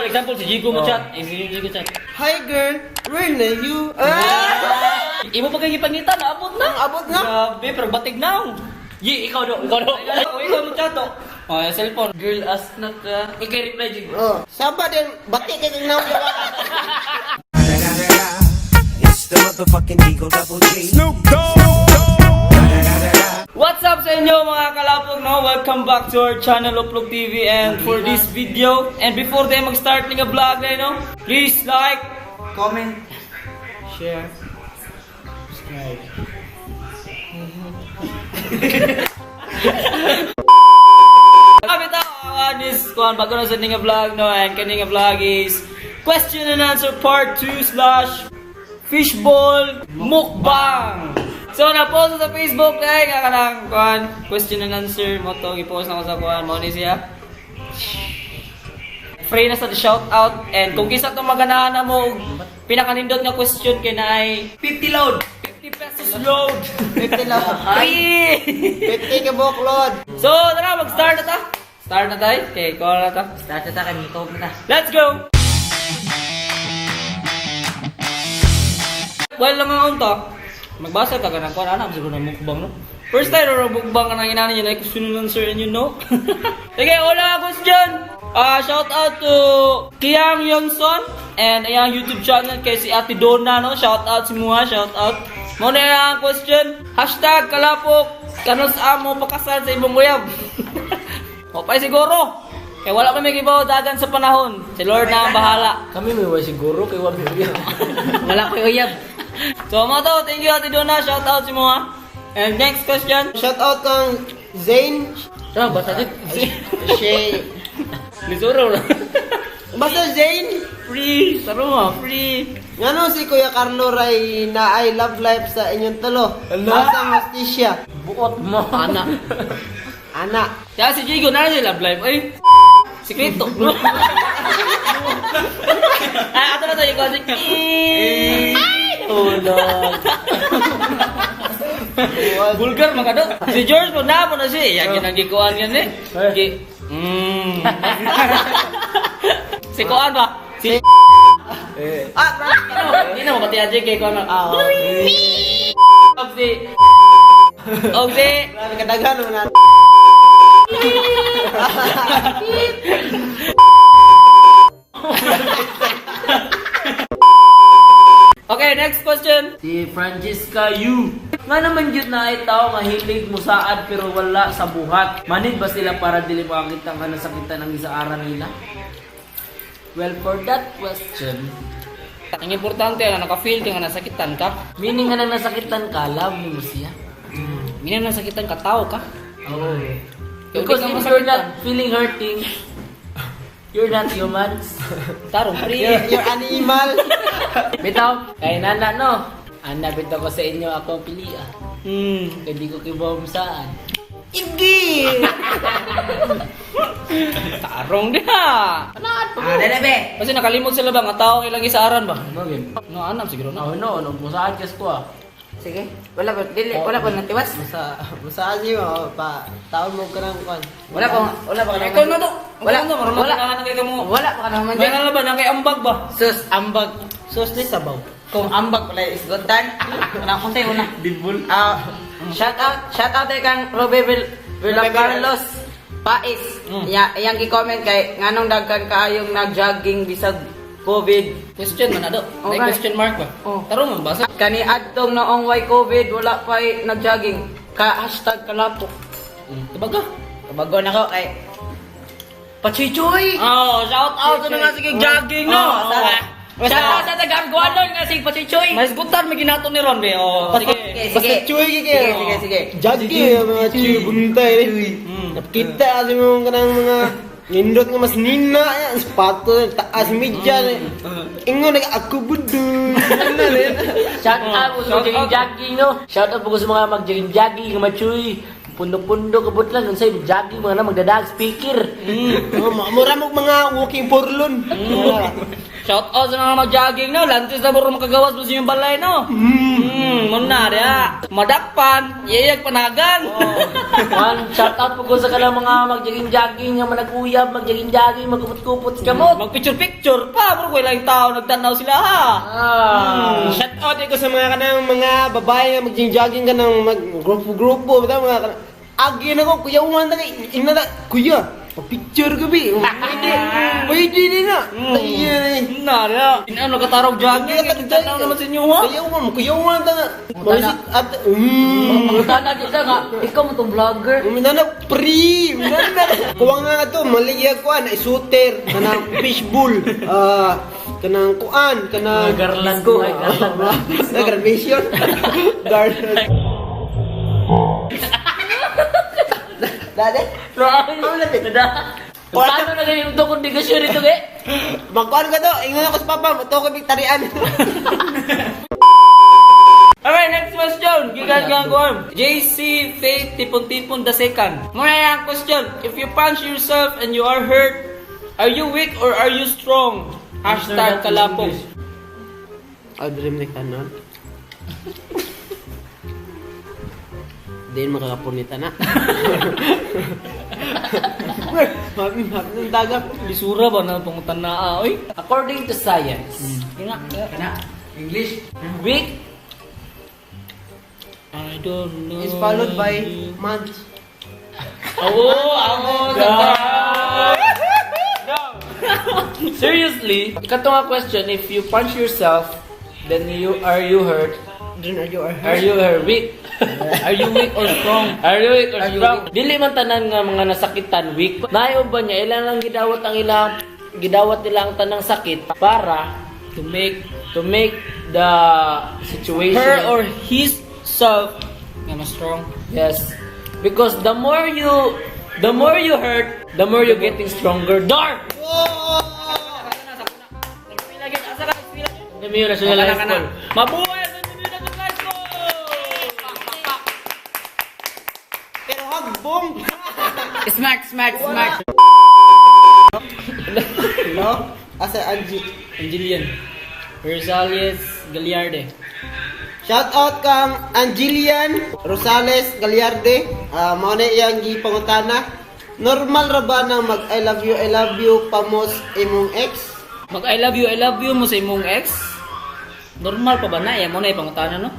example, si Jigo mo chat. Si Jigo chat. Hi girl, where na you? Imo pa kayo pangitan, abot na. Abot na? Grabe, pero batig na. Yi, ikaw do. Ikaw mo chat to. Oh, yung cellphone. Girl, as na ka. Okay, reply Jigo. Oh, saba din, batik ka kang nawawa. It's the motherfucking Eagle Double G. Snoop Dogg. What's up sa inyo mga kalapog, no? Welcome back to our channel, Oplog TV. And for this video, and before tayo mag-start ng vlog na, no? Please like, Comment, share, subscribe. Kapit ako, this one, bago na sa nga vlog, no? And kaning vlog is question and answer part 2 / fishball mukbang. So, na-post sa Facebook dahil nga kanang kuhan, question and answer mo to, i-post na ko sa kuhan, mo ni siya. Free na sa shoutout, and kung kisa itong maganahan na mo, pinakanindot nga question kay na ay 50 load, 50 pesos load. 50 lang. Free! 50 ka buklod. So, tara, mag-start na ta. Start na tayo. Okay, call na ta. Start na tayo, mikop na. Let's go! Well, lang ang unta. Magbasa ka ng kuhan, anak, siguro na mukbang, no? First time, mukbang ka ng inanin yun, ay question and answer, and you know? Sige, una question! Shout out to Kiang Yongson and ayang YouTube channel kay si Ate Donna, no? Shout out si Mua, shout out. Muna yung question, hashtag kalapok, kano sa amo pakasal sa ibong uyab. O pa siguro, kaya wala kami kibaw dagan sa panahon. Si Lord na ang bahala. Kami may way siguro kay Wabi Uyab. Wala ko uyab. So mo to, thank you Ate Donna, shout out si Mua. And next question, Shout out kang Zane. Tara, basta din. Shay. Lisuro na. Basta Zane. Free, taro mo, free. Ngano si Kuya Carlo Ray na I love life sa inyong talo? Ala. Masang hostisya. Buot mo. Anak. Anak. Kaya si Jigo na rin love life. Ay, sikreto. Ay, ato na tayo ko. Ay, tulog. Vulgar mga kadot. Si George po na siya. Yan ginagikuan yan eh. Si Kuan ba? Si hindi na mabati aja kay Kuan. Og si Grabe kadaghan mo na. Okay, next question. Si Francisca Yu. Nga naman yun na ay tao mahilig mo saad pero wala sa buhat. Manid ba sila para dili makakita ka ng sakitan ng isaaran nila? Well, for that question, Ang importante na naka-feel ka nga nasakitan ka. meaning nga nang nasakitan ka, love mo siya. Minang nasakitan ka, tao ka. Oo. Kaya Because di ka if you're masakitan. not feeling hurting, you're not human. Tarong free. You're animal. Bitaw, kay nana no. Ana bitaw ko sa inyo ako piliya. Kaya di ko kibaw saan. Igi. Tarong din ha. Dala be. Kasi nakalimot sila ba nga tao ilang isaaran ba? Bagay. No, anam siguro na. No, mo saan kas ko ah. Sige. Wala pa natiwas. Basta mo pa taon mo ka ng kon. Wala pa Ikaw na to. Wala na, marunong ka na kay mo. Wala pa naman May nga ba na kay ambag ba? Sus ambag. Sus ni sabaw. Kung ambag pala isgotan. Kana ko tayo na. Dibul. Shout out kang Robert Carlos Pais. Yang i-comment kay nganong dagkan kaayong nag-jogging bisag COVID. Question man na do. May Okay. question mark ba? Oh. Tarong man basa. Kani adtong noong way COVID wala pa nag-jogging. Hashtag kalapok. Tabaga. Kabago na ko kay Pachichoy. Oh, shout out to nga sige jogging no. Oh, sana. Shout out sa taga-Guadon nga sige Pachichoy. Mas gutan may ginato ni Ron be. Oh, sige. Sige. Sige. Jogging mga chuy buntay rin. Kita kasi mo kanang mga nindot nga mas nina yan. Sapato, taas media. Ingon ako budul. Shout out po sa jogging no. Shout out po sa mga mag-jogging, machuy. pundo-pundo kabut lang unsay jogging mga na magdadag speaker. Mura mo mga walking porlon. Shout out sa mga mag-jogging no, lantis na buro makagawas mo sa inyong balay no. Muna ya. Madakpan, yeyag panagan. One shout out po ko sa kanang mga mag-jogging-jogging nga managuyab, mag-jogging-jogging, magkupot-kupot sa kamot. Mag-picture-picture pa, bro, kung ilang tao nagtanaw sila ha. Shout out ko sa mga kanang mga babae nga mag-jogging ka ng mag-grupo-grupo, bitaw mga kanang agi na ko, kuya uman na ina na, kuya, picture ko bi. Pwede din na. Ayun. Na ya. Ano katarog jogging, nagtanaw naman sa inyo ha. Kuya uman na. Malisit at Tana kita nga, ikaw mo tong vlogger. Minana pre, minana. Kuwang nga to, maligya ko ay shooter, kanang fishbowl, kanang kuan, kanang Garland ko, ay garland na. na graduation. Garland. Dade? Ano na ito? Paano na ganyan yung kondigasyon nito eh? Magkuhan ka to, ingon ako sa papa, ito ko tarian. Alright, next question. Gigan gang ko. JC Faith Tipon-Tipon the second. Muna yung question. If you punch yourself and you are hurt, are you weak or are you strong? Hashtag kalapong. Dream ni kanon. Din makakapunita na. Mami ng dagat. Lisura ba na pangutan na oy? According to science, English. weak I don't know. Is followed by months. seriously, ikato nga question, if you punch yourself, then are you hurt? Then are you Are you weak? Are you weak or strong? Are you weak or strong? Dili man tanan nga mga nasakitan weak. Nayo ba niya ilang lang gidawat nila ang tanang sakit para To make to make the situation her or his self nga mas strong. yes, because the more you hurt, the more you getting stronger. Dark. Dami yung nationalized school. Mabuhay ang Santo Niño High School! Pero hagbong. Smack! No? Asa Angie. Angelian. Rosales Gallarde. Shout out kang Angelian Rosales Gallarde. Mao na iyang gipangutana. Normal ra ba na mag I love you pamos imong ex? Mag I love you mo sa imong ex? Normal pa ba na? Yan mo na ipangutana no?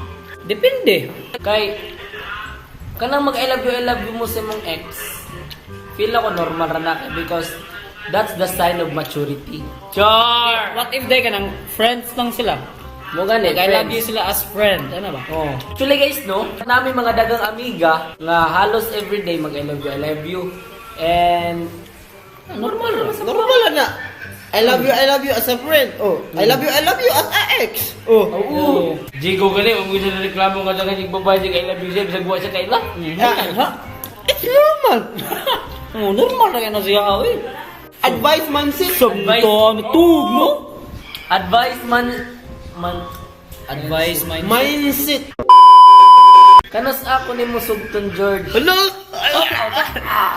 Depende. Kay kanang mag I love you mo sa mong ex. Feel ako normal ra na because that's the sign of maturity. Char. What if they kanang friends lang sila? Mo gani, Mag I love you sila as friend. Ano ba? Oh. Actually guys, no, namin mga dagang amiga nga halos everyday mag I love you. And Normal ra. Normal na. I love you as a friend. Oh, I love you as a ex. Oh. oo. Jigo gali, ang gusto na reklamo ka dagang yung babae I love you siya, bisagwa siya kaila. Ha? It's normal. Oh, normal na yan na siya oy. Advice man sis. Advice. Tug mo? Advice man Advice my Mindset. kanos ako nimo sugton George. Hello.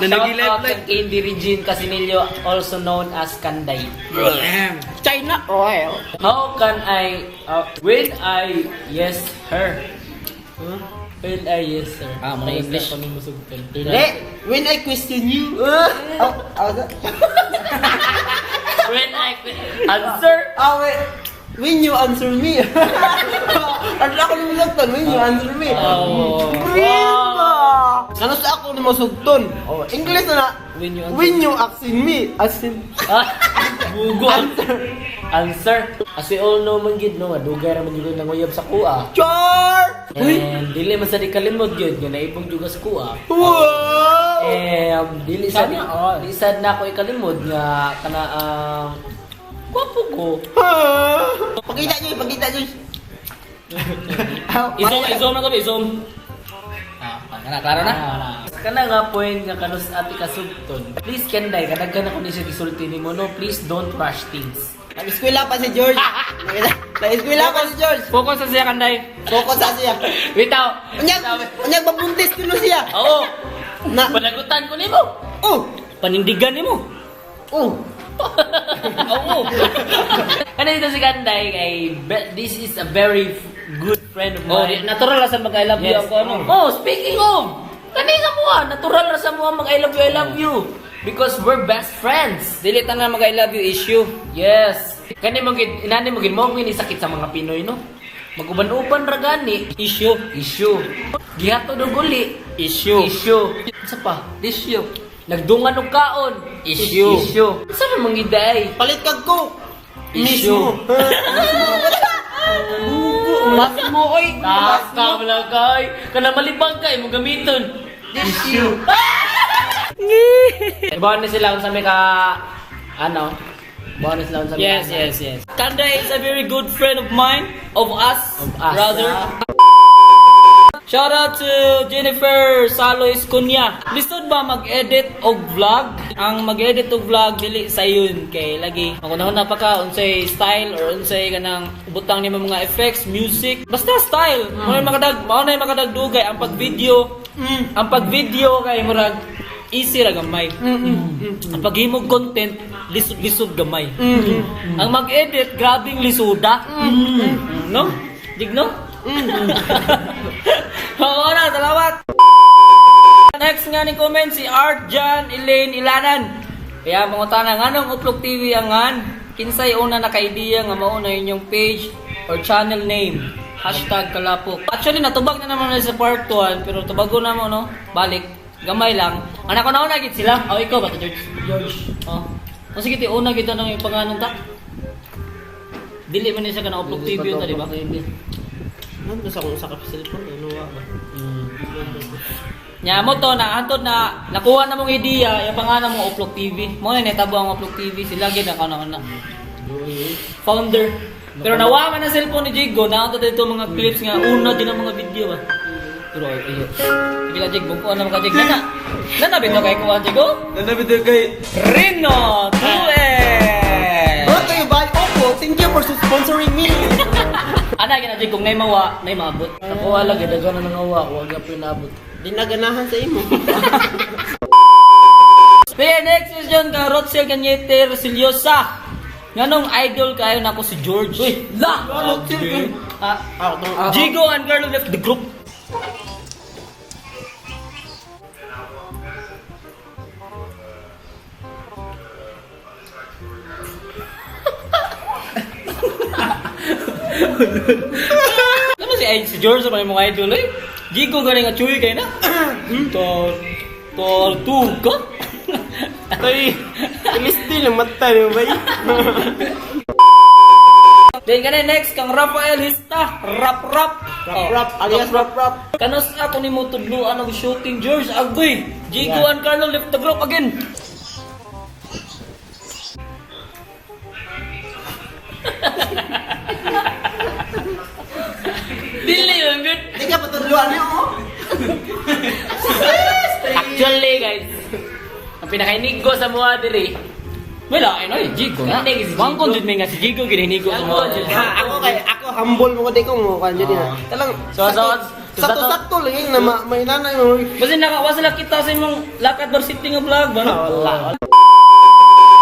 Shout out kay Candy Regine Casinillo, also known as Kanday. China oil. How can I when I yes her? When I yes her. Mga English. Ako nimo sugton. When I question you. When I answer. Wait. When you answer me. Ano ako nung sugton? When you answer me. Oh. Ano sa ako ni masugton? Oh, English na. When you asking me. Bugo. Answer. As we all know man gid no, dugay ra man jud nanguyab sa kuha. Char! And dili man sa di kalimot gyud nga naibog jud sa kuha. Wow! Dili sad na ako ikalimod nga kana gwapo ko. Pakita nyo. Isom na to, isom. Klaro na? Kana nga point nga kanus ati kasugton. Please Kenday, kadaghan ako ni siya gisulti nimo no, please don't rush things. Nag-eskwela pa si George. Nag-eskwela pa si George. Focus sa siya kanday. Focus sa siya. Bitaw. Unyag babuntis tulo siya. Oo. Na, Panagutan ko nimo. oh, Panindigan nimo. oh. Oo. Ano dito si Kanday kay this is a very good friend of Oh, mine. natural sa mag I love you Yes. ako ano. Oh, speaking of, kanina mo natural ra sa mga mag I love you. Because we're best friends. Dili ta na mag I love you issue. Yes. Kani mo gid inani mo gid mo ni sakit sa mga Pinoy no. Maguban-uban ra gani. Issue. Gihato do guli. Issue. Sa pa? Issue. Nagdungan og kaon. Issue. Sa man mangiday? Palit kag ko. Issue. Mas mo oy. Nakakam lang kay. Kana malibang kay mo gamiton. Issue. Ibaw na sila kung sa may ka ano? Ibaw na sila kung sa may Yes, yes, yes. Kanday is a very good friend of mine, of us, Of us. rather. Shout out to Jennifer Salois Cunha. Lisod ba mag-edit og vlog? Ang mag-edit og vlog dili sa yun kay lagi. Makunahon na pa ka unsay style or unsay kanang butang nimo mga effects, music. Basta style. Mao na makadagdugay ang pag-video. Ang pag-video kay murag easy ra gamay. Ang paghimog content lisod gamay. Ang mag-edit grabing lisuda. No? Digno? Oo na, salamat! Next nga ni comment si Art John Elaine Ilanan. Kaya mga tanang, anong Uplok TV ang ngan? Kinsay una naka-idea nga mauna inyong page or channel name? Hashtag kalapok. Actually, natubag na naman na sa part 1, pero tubago na mo, no? Balik. Gamay lang. Anak ko na una, git sila. Oh, ikaw ba ito, George? Oh. O sige, una gito nang yung pangalan ta. Dili man niya siya ka na Uplok TV yun, di ba? Ano sa kung sa cellphone ano ba? Nya mo to na antod na nakuha na mong idea yung pangalan mo Uplok TV. Mo na netabo ang Uplok TV sila gid na kana founder. Pero nawa man ang cellphone ni Jigo na antod dito mga clips nga una din ang mga video ba. Pero ayo. Sige la Jig bungko na mga Jig na. Na bito kay kuha Jigo? Nanabito kay Rino Tue. Brought to you by Oppo. Thank you for sponsoring me. Ana gina Jig kung nay mawa, nay maabot. Nakuha lang gid na nangawa, wa gyud pinabot. Di naganahan sa imo. Sige, next question ka Rotsel Cañete Rosiliosa. Nganong idol kayo nako si George? Uy, la! Jigo and Carlo left the group. Ano si George sa mga idol eh? Jigo galing nga chuy kayo na? Tortuga? Tay, ilis din ang mata niyo ba? Then ka na next kang Rafael Hista, rap. Rap, alias rap. Kanos ako ni mo tudluan og shooting George Agoy. Jigo and Carlo left the group again. Dili yun good. Di ka patudluan niyo. Actually guys, ang pinakainig ko sa mga diri. Wala, ay Jigo na. Hindi, si Jigo. Mangkon jud may nga si Jigo gininigo sa mga. Ako humble mo di ko mo kan jadi na. Talang sakto lang yung na may nanay mo. Basta nakawa sila kita sa imong lakad bar city nga vlog ba no? Wala.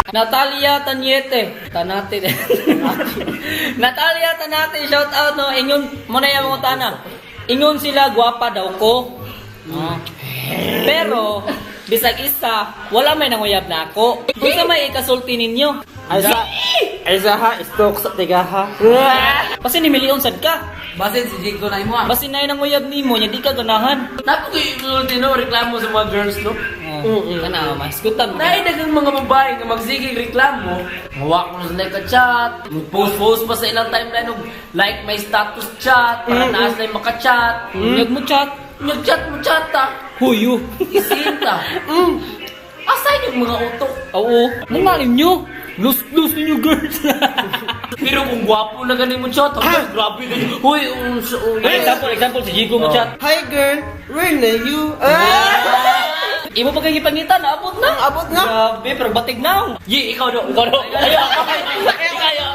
Natalia Tanyete. Natalia Tanate, shout out no. Ingon mo na yung mga tana. Ingon sila gwapa daw ko. Pero bisag isa, wala may nanguyab na ako. Kung sa may ikasulti ninyo. Aysa ha, stok sa tiga ha. Kasi ni milyon sad ka. Basin si Jigo na imo. Basi na nanguyab nimo, nya di ka ganahan. Napo ko yung reklamo sa mga girls no. Kana mas kutab. Naidagang mga babae nga magsigig reklamo, mawak mo na sila ka-chat, post pa sa ilang timeline og like my status chat, para naas na yung maka-chat. Nyag mo chat. Nag-chat mo chat ta, Huyo. isinta. Asan yung mga utok? Oo. Nangalim nyo. Lus ninyo girls. Pero kung gwapo na ganin mo chat, grabe ganyan. Huy, Example, si Jigo mo chat. Hi girl, where na you? Imo pa kay gipangitan, abot na. Abot na. Grabe, pero batig na. Yi, ikaw do. Ayaw,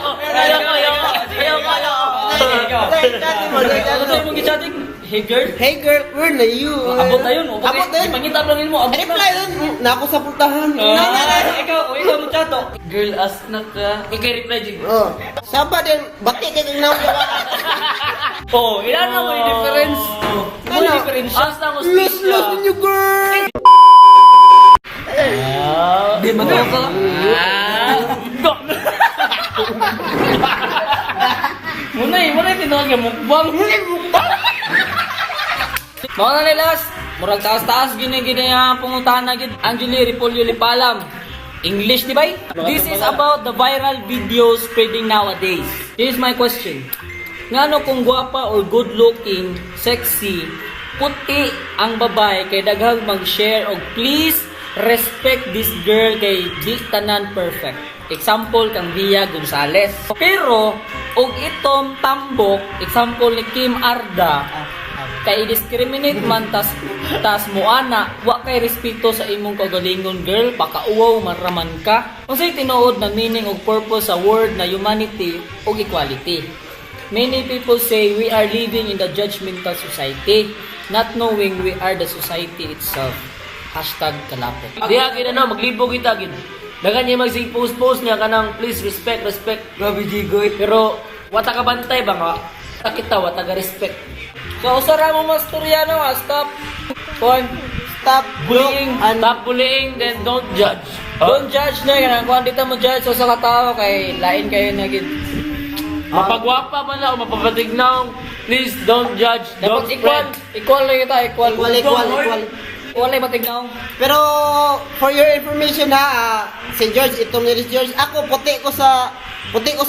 chatting mo, Ano chatting sa'yo mong gichatting? Hey girl? Hey girl, where na you? Abot na yun. Abot na yun. Ipangitap lang mo. Abot na. Reply dun, na ako sa pultahan. Ikaw mo chato. Girl, as na ka. Ikaw reply, Jig. Oh, saba din, bati ka kang nakuha. Oh, ilan na mo yung difference? Ano yung difference siya? As na ko Lose ninyo, girl! Di ba ka? Munay tinawag yung mukbang. Mga nanilas, murag taas-taas gini-gini ang pungutan na gid. Angeli Repolyo Lipalam. English, di ba? This is about the viral video spreading nowadays. Here's my question. Ngano kung gwapa or good looking, sexy, puti ang babae kay daghang mag-share og please respect this girl kay di tanan perfect. Example kang Via Gonzales. Pero og itom tambok, example ni Kim Arda, kay discriminate man tas muana wa kay respeto sa imong kagalingon girl, baka uwaw maraman ka. Unsay tinuod na meaning ug purpose sa word na humanity ug equality? Many people say we are living in the judgmental society, not knowing we are the society itself. Hashtag kalapot. Diha gid na maglibog kita gid. Dagan niya mag-post niya kanang please respect. Grabe, Jigoy. Pero wata ka bantay ba nga? Kita wata ka respect. So usara mo masturya no, stop. Kon, Stop bullying. Stop bullying, then don't judge. Don't judge na yan. Kung dito mo judge sa katao kay lain kayo na gid. Mapagwapa man na o mapapatignaw, please don't judge, don't Dapat equal, spread. equal lang kita, equal. Equal. Wala matignaw. Pero, for your information ha, si George, itong ni George, ako puti ko sa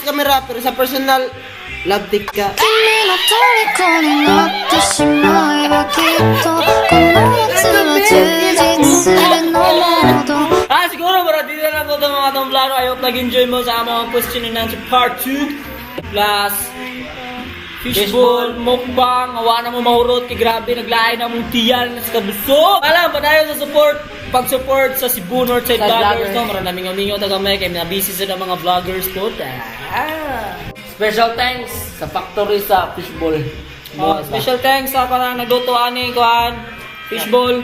camera, pero sa personal, love dick ka. 君の虜になってしまえばきっとこの夏は充実するのもど Siguro para dito na lang ko itong mga itong plano. I hope nag-enjoy mo sa aming question and answer part 2. Plus, fishball, mukbang, awa na mo mahurot, kay grabe, naglain na mong tiyan sa kabusok. Alam, panayon sa support, pag-support sa Cebu Northside Sa Vloggers, vloggers. no? Maraming amingaw taga may, kaya na-busy sila mga vloggers ko. Special thanks sa factory sa fishball. Special thanks sa parang nagluto ani kuhan, fishball,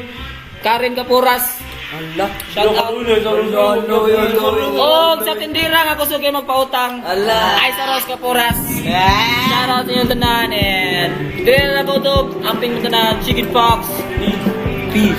Karen Kapuras. Allah. Shout out. Oh, sa tindira nga gusto kayo magpautang. Ay, sa Ros Kapuras. Shout out sa inyo tanan. And, dire na po ito, amping mo tanan, Chicken Fox. Peace.